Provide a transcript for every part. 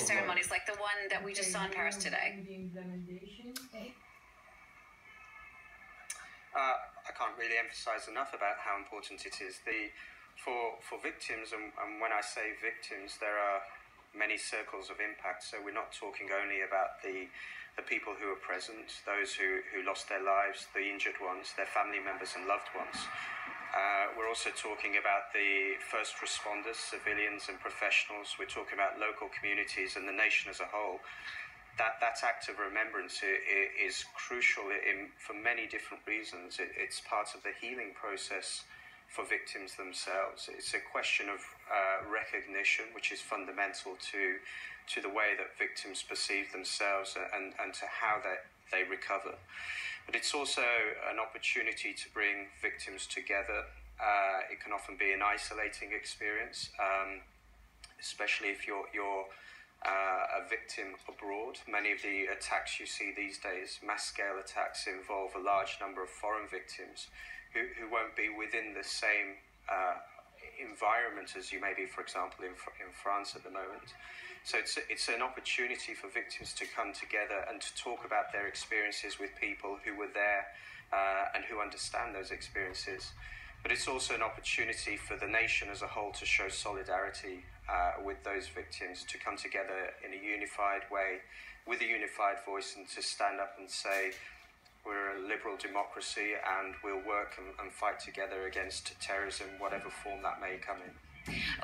ceremonies like the one that we just saw in Paris today? I can't really emphasize enough about how important it is. For victims, and when I say victims, there are many circles of impact. So we're not talking only about the people who are present, those who lost their lives, the injured ones, their family members and loved ones. We're also talking about the first responders, civilians and professionals. We're talking about local communities and the nation as a whole. That act of remembrance is crucial for many different reasons. It's part of the healing process for victims themselves. It's a question of recognition, which is fundamental to the way that victims perceive themselves and to how they recover. But it's also an opportunity to bring victims together. It can often be an isolating experience, especially if you're a victim abroad. Many of the attacks you see these days, mass-scale attacks, involve a large number of foreign victims who won't be within the same environment as you may be, for example, in France at the moment. So it's an opportunity for victims to come together and to talk about their experiences with people who were there and who understand those experiences. But it's also an opportunity for the nation as a whole to show solidarity with those victims, to come together in a unified way, with a unified voice, and to stand up and say, we're a liberal democracy and we'll work and fight together against terrorism, whatever form that may come in.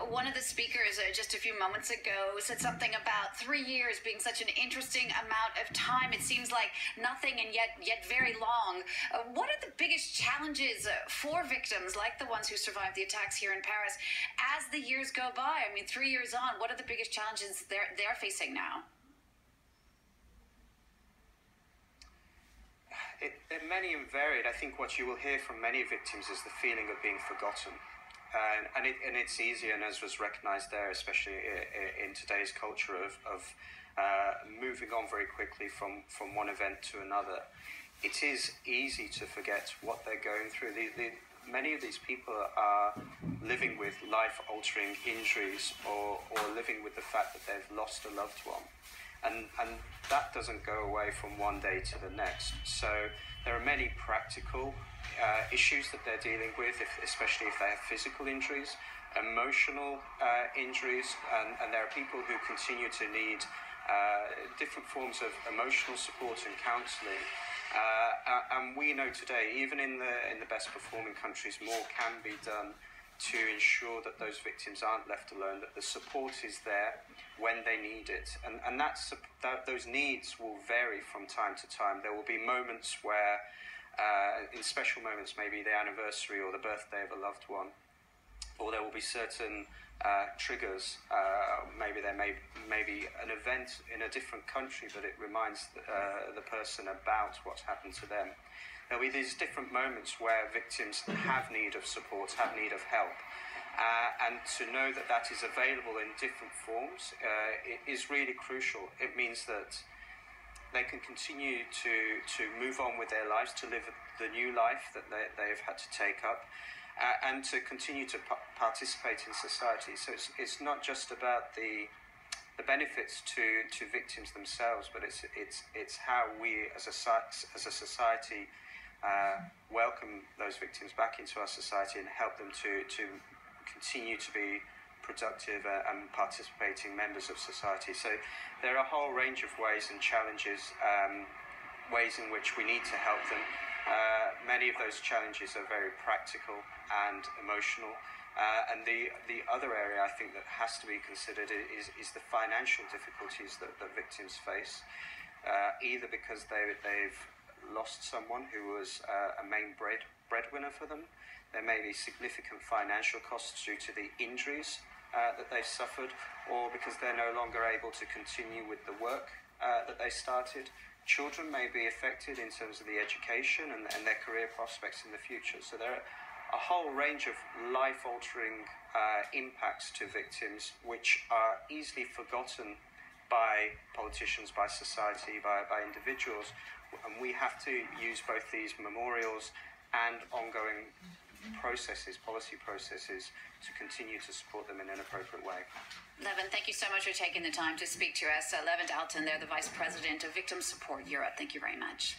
One of the speakers just a few moments ago said something about 3 years being such an interesting amount of time. It seems like nothing and yet very long. What are the biggest challenges for victims like the ones who survived the attacks here in Paris as the years go by? I mean, 3 years on, what are the biggest challenges they're facing now? They're many and varied. I think what you will hear from many victims is the feeling of being forgotten. And it's easy, and as was recognised there, especially in today's culture of moving on very quickly from one event to another, it is easy to forget what they're going through. Many of these people are living with life-altering injuries or living with the fact that they've lost a loved one. And that doesn't go away from one day to the next. So there are many practical issues that they're dealing with, especially if they have physical injuries, emotional injuries, and there are people who continue to need different forms of emotional support and counselling. And we know today, even in the best performing countries, more can be done to ensure that those victims aren't left alone, that the support is there when they need it. And those needs will vary from time to time. There will be moments where, in special moments, maybe the anniversary or the birthday of a loved one, or there will be certain triggers. Maybe there may be an event in a different country, but it reminds the person about what's happened to them. There'll be these different moments where victims have need of support, have need of help. And to know that that is available in different forms is really crucial. It means that they can continue to move on with their lives, to live the new life that they have had to take up, and to continue to participate in society. So it's not just about the benefits to victims themselves, but it's how we as a society welcome those victims back into our society and help them to continue to be productive and participating members of society. So there are a whole range of ways and challenges, ways in which we need to help them. Many of those challenges are very practical and emotional. And the other area I think that has to be considered is the financial difficulties that victims face, either because they've lost someone who was a main breadwinner for them. There may be significant financial costs due to the injuries that they've suffered, or because they're no longer able to continue with the work that they started. Children may be affected in terms of the education and their career prospects in the future. So there are a whole range of life-altering impacts to victims which are easily forgotten by politicians, by society, by individuals. And we have to use both these memorials and ongoing policy processes, to continue to support them in an appropriate way. Levent, thank you so much for taking the time to speak to us. Levent Altan, they're the Vice President of Victim Support Europe. Thank you very much.